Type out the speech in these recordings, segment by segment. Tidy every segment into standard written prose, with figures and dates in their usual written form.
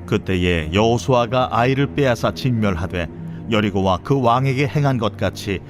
그때에 여호수아가 아이를 빼앗아 진멸하되 여리고와 그 왕에게 행한 것 같이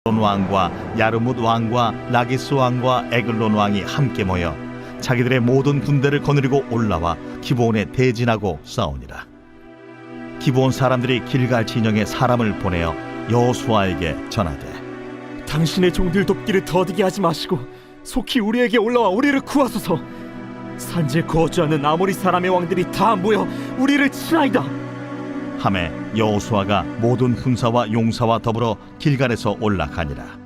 왕과 야르뭇 왕과 라기스 왕과 에글론 왕이 함께 모여 자기들의 모든 군대를 거느리고 올라와 기브온에 대진하고 싸우니라. 기브온 사람들이 길갈 진영에 사람을 보내어 여호수아에게 전하되 당신의 종들 돕기를 더디게 하지 마시고 속히 우리에게 올라와 우리를 구하소서. 산지에 거주하는 아모리 사람의 왕들이 다 모여 우리를 치나이다. 하매 여호수아가 모든 군사와 용사와 더불어 길갈에서 올라가니라.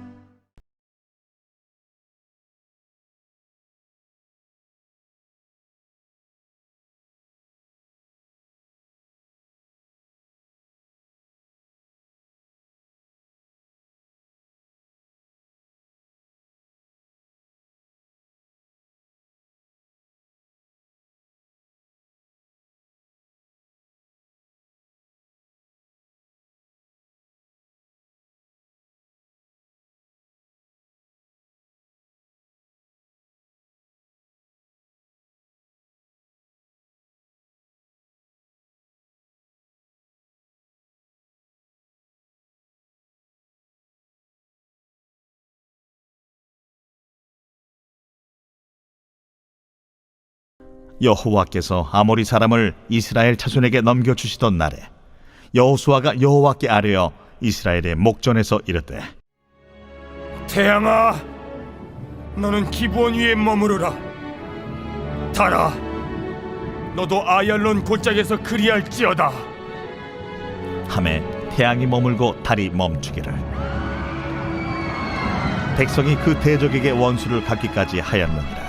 여호와께서 아모리 사람을 이스라엘 자손에게 넘겨주시던 날에 여호수아가 여호와께 아뢰어 이스라엘의 목전에서 이르되 태양아, 너는 기브온 위에 머무르라. 달아, 너도 아얄론 골짜기에서 그리할지어다. 하매 태양이 머물고 달이 멈추기를 백성이 그 대적에게 원수를 갚기까지 하였느니라.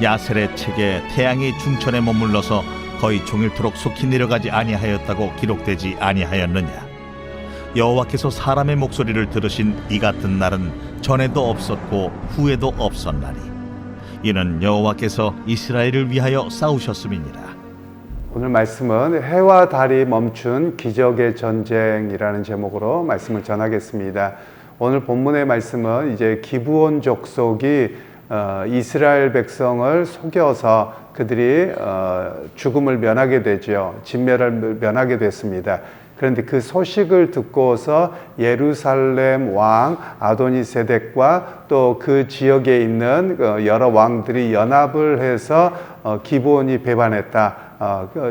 야셀의 책에 태양이 중천에 머물러서 거의 종일토록 속히 내려가지 아니하였다고 기록되지 아니하였느냐. 여호와께서 사람의 목소리를 들으신 이 같은 날은 전에도 없었고 후에도 없었나니 이는 여호와께서 이스라엘을 위하여 싸우셨음이니라. 오늘 말씀은 해와 달이 멈춘 기적의 전쟁이라는 제목으로 말씀을 전하겠습니다. 오늘 본문의 말씀은 이제 기브온 족속이 이스라엘 백성을 속여서 그들이 죽음을 면하게 되죠. 진멸을 면하게 됐습니다. 그런데 그 소식을 듣고서 예루살렘 왕 아도니세덱과 또 그 지역에 있는 여러 왕들이 연합을 해서 기브온이 배반했다.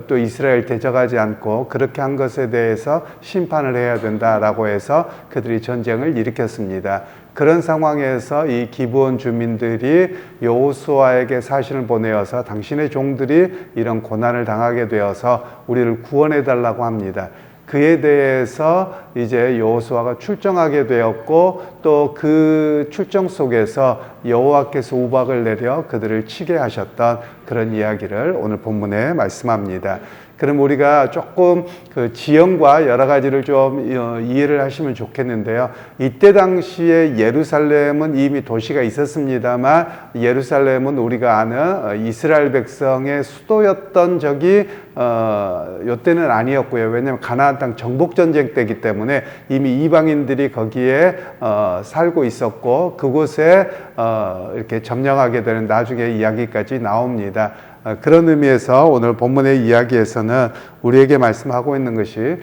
또 이스라엘 대적하지 않고 그렇게 한 것에 대해서 심판을 해야 된다라고 해서 그들이 전쟁을 일으켰습니다. 그런 상황에서 이 기브온 주민들이 여호수아에게 사신을 보내어서 당신의 종들이 이런 고난을 당하게 되어서 우리를 구원해 달라고 합니다. 그에 대해서 이제 여호수아가 출정하게 되었고 또 그 출정 속에서 여호와께서 우박을 내려 그들을 치게 하셨던 그런 이야기를 오늘 본문에 말씀합니다. 그럼 우리가 조금 그 지형과 여러 가지를 좀 이해를 하시면 좋겠는데요. 이때 당시에 예루살렘은 이미 도시가 있었습니다만 예루살렘은 우리가 아는 이스라엘 백성의 수도였던 적이 요때는 아니었고요. 왜냐하면 가나안 땅 정복 전쟁 때이기 때문에 이미 이방인들이 거기에 살고 있었고 그곳에 이렇게 점령하게 되는 나중에 이야기까지 나옵니다. 그런 의미에서 오늘 본문의 이야기에서는 우리에게 말씀하고 있는 것이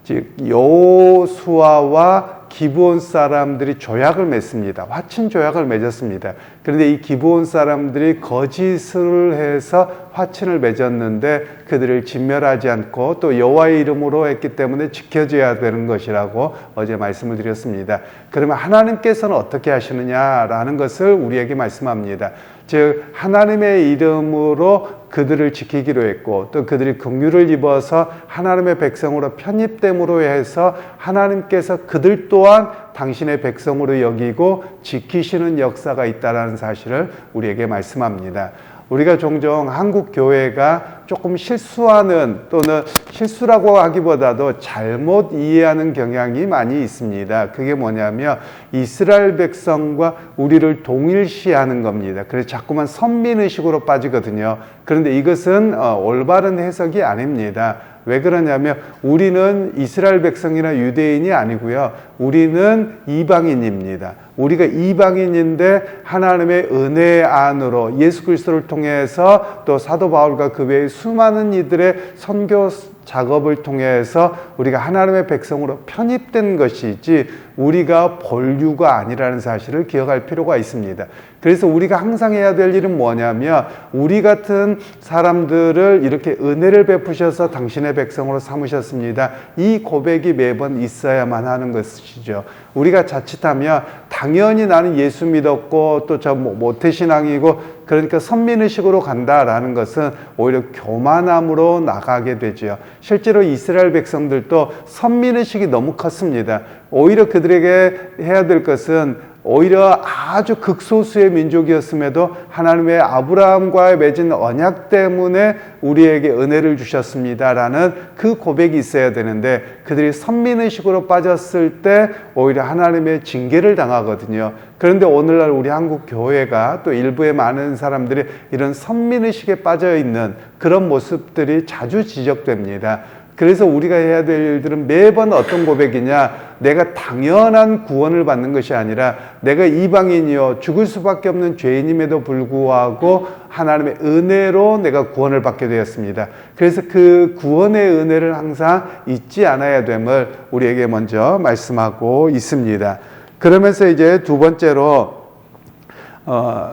즉 여호수아와 기브온 사람들이 조약을 맺습니다. 화친 조약을 맺었습니다. 그런데 이 기브온 사람들이 거짓을 해서 화친을 맺었는데 그들을 진멸하지 않고 또 여호와의 이름으로 했기 때문에 지켜져야 되는 것이라고 어제 말씀을 드렸습니다. 그러면 하나님께서는 어떻게 하시느냐라는 것을 우리에게 말씀합니다. 즉 하나님의 이름으로 그들을 지키기로 했고 또 그들이 긍휼을 입어서 하나님의 백성으로 편입됨으로 해서 하나님께서 그들 또한 당신의 백성으로 여기고 지키시는 역사가 있다는 사실을 우리에게 말씀합니다. 우리가 종종 한국 교회가 조금 실수하는 또는 실수라고 하기보다도 잘못 이해하는 경향이 많이 있습니다. 그게 뭐냐면 이스라엘 백성과 우리를 동일시하는 겁니다. 그래서 자꾸만 선민의식으로 빠지거든요. 그런데 이것은 올바른 해석이 아닙니다. 왜 그러냐면 우리는 이스라엘 백성이나 유대인이 아니고요. 우리는 이방인입니다. 우리가 이방인인데 하나님의 은혜 안으로 예수 그리스도를 통해서 또 사도 바울과 그 외의 수많은 이들의 선교 작업을 통해서 우리가 하나님의 백성으로 편입된 것이지 우리가 본류가 아니라는 사실을 기억할 필요가 있습니다. 그래서 우리가 항상 해야 될 일은 뭐냐면 우리 같은 사람들을 이렇게 은혜를 베푸셔서 당신의 백성으로 삼으셨습니다. 이 고백이 매번 있어야만 하는 것이죠. 우리가 자칫하면 당연히 나는 예수 믿었고 또 저 모태신앙이고 그러니까 선민의식으로 간다라는 것은 오히려 교만함으로 나가게 되죠. 실제로 이스라엘 백성들도 선민의식이 너무 컸습니다. 오히려 그들에게 해야 될 것은 오히려 아주 극소수의 민족이었음에도 하나님의 아브라함과의 맺은 언약 때문에 우리에게 은혜를 주셨습니다라는 그 고백이 있어야 되는데 그들이 선민의식으로 빠졌을 때 오히려 하나님의 징계를 당하거든요. 그런데 오늘날 우리 한국 교회가 또 일부의 많은 사람들이 이런 선민의식에 빠져 있는 그런 모습들이 자주 지적됩니다. 그래서 우리가 해야 될 일들은 매번 어떤 고백이냐, 내가 당연한 구원을 받는 것이 아니라 내가 이방인이요 죽을 수밖에 없는 죄인임에도 불구하고 하나님의 은혜로 내가 구원을 받게 되었습니다. 그래서 그 구원의 은혜를 항상 잊지 않아야 됨을 우리에게 먼저 말씀하고 있습니다. 그러면서 이제 두 번째로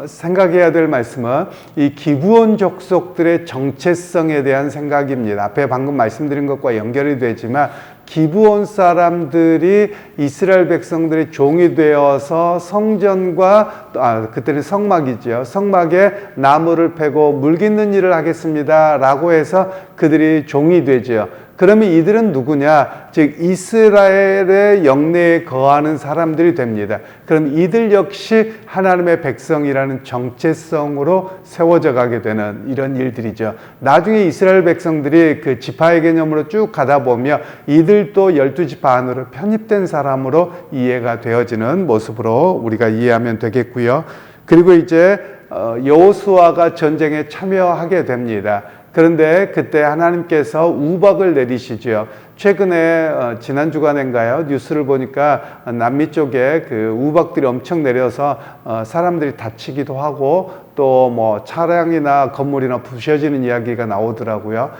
생각해야 될 말씀은 이 기브온 족속들의 정체성에 대한 생각입니다. 앞에 방금 말씀드린 것과 연결이 되지만 기브온 사람들이 이스라엘 백성들의 종이 되어서 성전과 그때는 성막이죠. 성막에 나무를 패고 물 깃는 일을 하겠습니다 라고 해서 그들이 종이 되죠. 그러면 이들은 누구냐? 즉 이스라엘의 영내에 거하는 사람들이 됩니다. 그럼 이들 역시 하나님의 백성이라는 정체성으로 세워져 가게 되는 이런 일들이죠. 나중에 이스라엘 백성들이 그 지파의 개념으로 쭉 가다 보면 이들도 12지파 안으로 편입된 사람으로 이해가 되어지는 모습으로 우리가 이해하면 되겠고요. 그리고 이제 여호수아가 전쟁에 참여하게 됩니다. 그런데 그때 하나님께서 우박을 내리시죠. 최근에 지난 주간인가요? 뉴스를 보니까 남미 쪽에 그 우박들이 엄청 내려서 사람들이 다치기도 하고 또 뭐 차량이나 건물이나 부셔지는 이야기가 나오더라고요.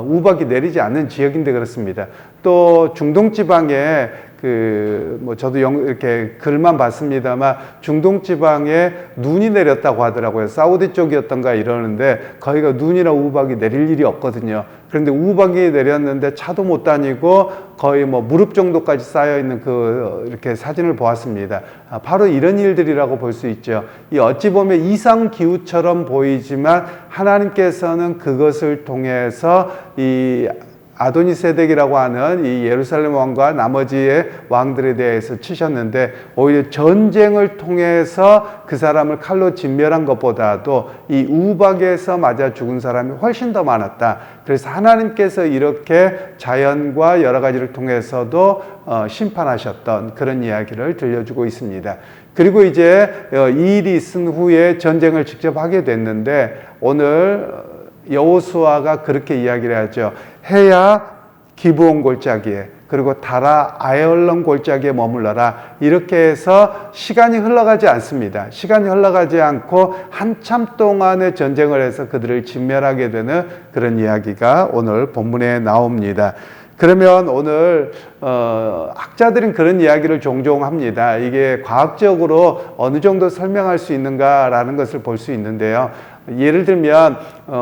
우박이 내리지 않는 지역인데 그렇습니다. 또 중동 지방에 저도 이렇게 글만 봤습니다만 중동 지방에 눈이 내렸다고 하더라고요. 사우디 쪽이었던가 이러는데 거기가 눈이나 우박이 내릴 일이 없거든요. 그런데 우박이 내렸는데 차도 못 다니고 거의 뭐 무릎 정도까지 쌓여 있는 이렇게 사진을 보았습니다. 바로 이런 일들이라고 볼 수 있죠. 이 어찌 보면 이상 기후처럼 보이지만 하나님께서는 그것을 통해서 이 아도니세덱이라고 하는 이 예루살렘 왕과 나머지의 왕들에 대해서 치셨는데 오히려 전쟁을 통해서 그 사람을 칼로 진멸한 것보다도 이 우박에서 맞아 죽은 사람이 훨씬 더 많았다. 그래서 하나님께서 이렇게 자연과 여러 가지를 통해서도 심판하셨던 그런 이야기를 들려주고 있습니다. 그리고 이제 이 일이 있은 후에 전쟁을 직접 하게 됐는데 오늘 여호수아가 그렇게 이야기를 하죠. 해야 기브온 골짜기에 그리고 달아 아얄론 골짜기에 머물러라. 이렇게 해서 시간이 흘러가지 않습니다. 시간이 흘러가지 않고 한참 동안의 전쟁을 해서 그들을 진멸하게 되는 그런 이야기가 오늘 본문에 나옵니다. 그러면 오늘 학자들은 그런 이야기를 종종 합니다. 이게 과학적으로 어느 정도 설명할 수 있는가라는 것을 볼 수 있는데요. 예를 들면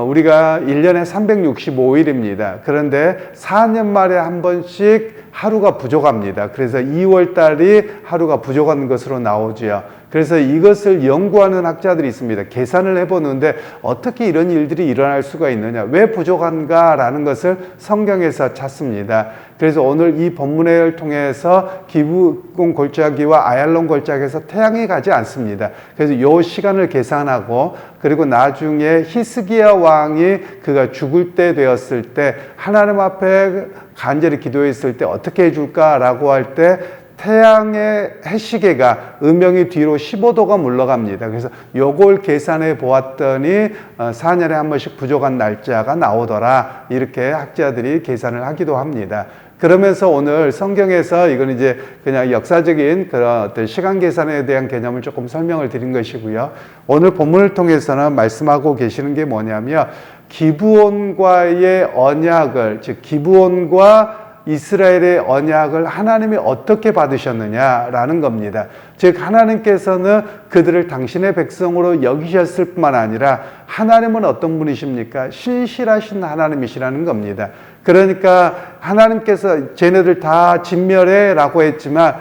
우리가 1년에 365일입니다. 그런데 4년 말에 한 번씩 하루가 부족합니다. 그래서 2월 달이 하루가 부족한 것으로 나오죠. 그래서 이것을 연구하는 학자들이 있습니다. 계산을 해보는데 어떻게 이런 일들이 일어날 수가 있느냐, 왜 부족한가라는 것을 성경에서 찾습니다. 그래서 오늘 이 본문을 통해서 기브온 골짜기와 아얄론 골짜기에서 태양이 가지 않습니다. 그래서 이 시간을 계산하고, 그리고 나중에 히스기야 왕이 그가 죽을 때 되었을 때 하나님 앞에 간절히 기도했을 때 어떻게 해줄까라고 할 때 태양의 해시계가 음영이 뒤로 15도가 물러갑니다. 그래서 요걸 계산해 보았더니 4년에 한 번씩 부족한 날짜가 나오더라, 이렇게 학자들이 계산을 하기도 합니다. 그러면서 오늘 성경에서 이건 이제 그냥 역사적인 그런 어떤 시간 계산에 대한 개념을 조금 설명을 드린 것이고요. 오늘 본문을 통해서는 말씀하고 계시는 게 뭐냐면 기브온과의 언약을, 즉 기브온과 이스라엘의 언약을 하나님이 어떻게 받으셨느냐라는 겁니다. 즉 하나님께서는 그들을 당신의 백성으로 여기셨을 뿐만 아니라 하나님은 어떤 분이십니까? 신실하신 하나님이시라는 겁니다. 그러니까 하나님께서 쟤네들 다 진멸해라고 했지만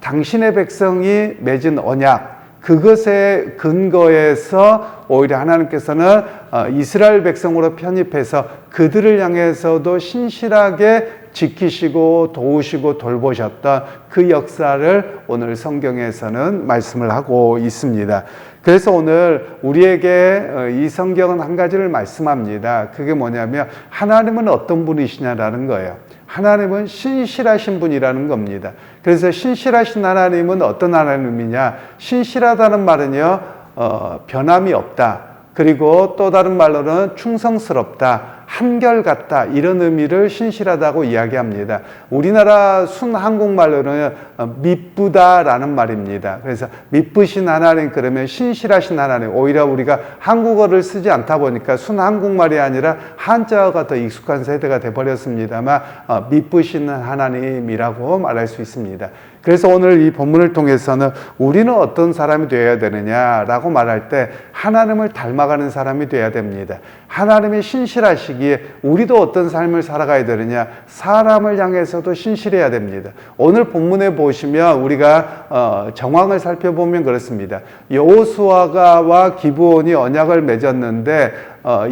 당신의 백성이 맺은 언약, 그것에 근거해서 오히려 하나님께서는 이스라엘 백성으로 편입해서 그들을 향해서도 신실하게 지키시고 도우시고 돌보셨던 그 역사를 오늘 성경에서는 말씀을 하고 있습니다. 그래서 오늘 우리에게 이 성경은 한 가지를 말씀합니다. 그게 뭐냐면 하나님은 어떤 분이시냐라는 거예요. 하나님은 신실하신 분이라는 겁니다. 그래서 신실하신 하나님은 어떤 하나님이냐? 신실하다는 말은요, 변함이 없다. 그리고 또 다른 말로는 충성스럽다, 한결같다, 이런 의미를 신실하다고 이야기합니다. 우리나라 순한국말로는 미쁘다라는 말입니다. 그래서 미쁘신 하나님, 그러면 신실하신 하나님. 오히려 우리가 한국어를 쓰지 않다 보니까 순한국말이 아니라 한자어가 더 익숙한 세대가 돼버렸습니다만 미쁘신 하나님이라고 말할 수 있습니다. 그래서 오늘 이 본문을 통해서는 우리는 어떤 사람이 되어야 되느냐라고 말할 때 하나님을 닮아가는 사람이 되어야 됩니다. 하나님이 신실하시기에 우리도 어떤 삶을 살아가야 되느냐? 사람을 향해서도 신실해야 됩니다. 오늘 본문에 보시면 우리가 정황을 살펴보면 그렇습니다. 여호수아와 기브온이 언약을 맺었는데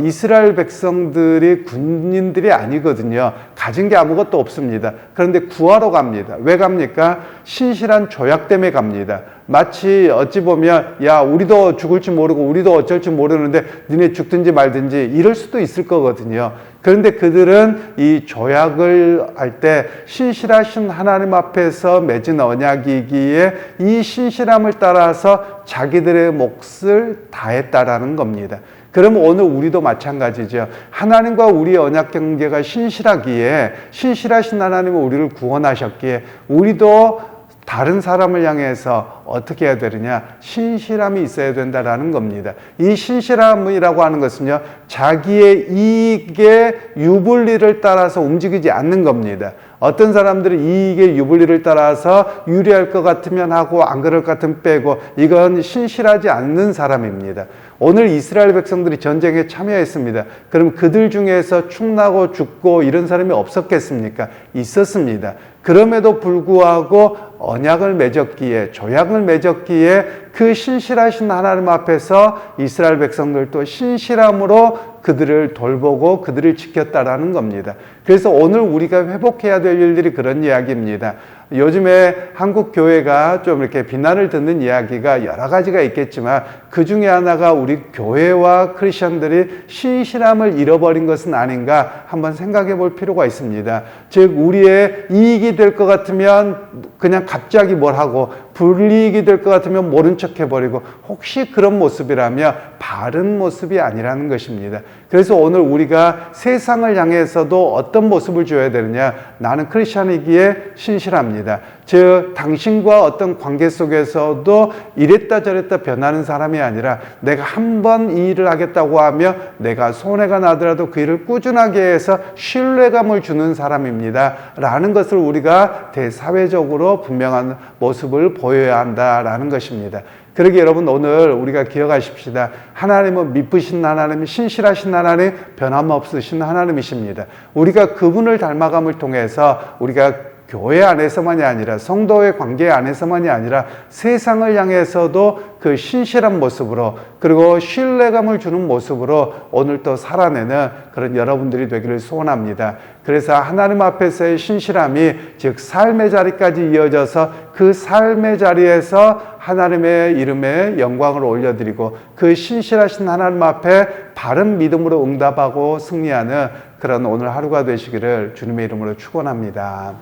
이스라엘 백성들이 군인들이 아니거든요. 가진 게 아무것도 없습니다. 그런데 구하러 갑니다. 왜 갑니까? 신실한 조약 때문에 갑니다. 마치 어찌 보면 야, 우리도 죽을 줄 모르고 우리도 어쩔 줄 모르는데 니네 죽든지 말든지 이럴 수도 있을 거거든요. 그런데 그들은 이 조약을 할 때 신실하신 하나님 앞에서 맺은 언약이기에 이 신실함을 따라서 자기들의 몫을 다했다라는 겁니다. 그러면 오늘 우리도 마찬가지죠. 하나님과 우리의 언약 관계가 신실하기에, 신실하신 하나님은 우리를 구원하셨기에 우리도 다른 사람을 향해서 어떻게 해야 되느냐? 신실함이 있어야 된다라는 겁니다. 이 신실함이라고 하는 것은요, 자기의 이익의 유불리를 따라서 움직이지 않는 겁니다. 어떤 사람들은 이익의 유불리를 따라서 유리할 것 같으면 하고 안 그럴 것 같으면 빼고, 이건 신실하지 않는 사람입니다. 오늘 이스라엘 백성들이 전쟁에 참여했습니다. 그럼 그들 중에서 축나고 죽고 이런 사람이 없었겠습니까? 있었습니다. 그럼에도 불구하고 언약을 맺었기에, 조약을 맺었기에 그 신실하신 하나님 앞에서 이스라엘 백성들도 신실함으로 그들을 돌보고 그들을 지켰다라는 겁니다. 그래서 오늘 우리가 회복해야 될 일들이 그런 이야기입니다. 요즘에 한국 교회가 좀 이렇게 비난을 듣는 이야기가 여러 가지가 있겠지만 그 중에 하나가 우리 교회와 크리스천들이 신실함을 잃어버린 것은 아닌가 한번 생각해 볼 필요가 있습니다. 즉 우리의 이익이 될 것 같으면 그냥 갑자기 뭘 하고, 불이익이 될 것 같으면 모른 척 해버리고, 혹시 그런 모습이라면 바른 모습이 아니라는 것입니다. 그래서 오늘 우리가 세상을 향해서도 어떤 모습을 줘야 되느냐? 나는 크리스천이기에 신실합니다. 즉 당신과 어떤 관계 속에서도 이랬다 저랬다 변하는 사람이 아니라, 내가 한 번 이 일을 하겠다고 하면 내가 손해가 나더라도 그 일을 꾸준하게 해서 신뢰감을 주는 사람입니다 라는 것을 우리가 대사회적으로 분명한 모습을 보여야 한다라는 것입니다. 그러기에 여러분, 오늘 우리가 기억하십시다. 하나님은 미쁘신 하나님, 신실하신 하나님, 변함없으신 하나님이십니다. 우리가 그분을 닮아감을 통해서 우리가 교회 안에서만이 아니라 성도의 관계 안에서만이 아니라 세상을 향해서도 그 신실한 모습으로 그리고 신뢰감을 주는 모습으로 오늘 또 살아내는 그런 여러분들이 되기를 소원합니다. 그래서 하나님 앞에서의 신실함이 즉 삶의 자리까지 이어져서 그 삶의 자리에서 하나님의 이름에 영광을 올려드리고 그 신실하신 하나님 앞에 바른 믿음으로 응답하고 승리하는 그런 오늘 하루가 되시기를 주님의 이름으로 축원합니다.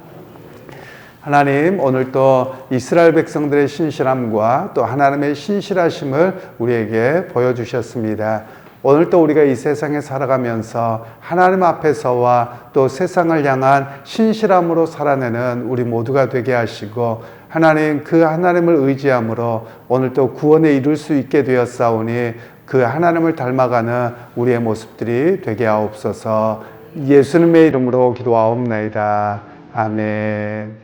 하나님, 오늘 또 이스라엘 백성들의 신실함과 또 하나님의 신실하심을 우리에게 보여주셨습니다. 오늘 또 우리가 이 세상에 살아가면서 하나님 앞에서와 또 세상을 향한 신실함으로 살아내는 우리 모두가 되게 하시고 하나님, 그 하나님을 의지함으로 오늘 또 구원에 이룰 수 있게 되었사오니 그 하나님을 닮아가는 우리의 모습들이 되게 하옵소서. 예수님의 이름으로 기도하옵나이다. 아멘.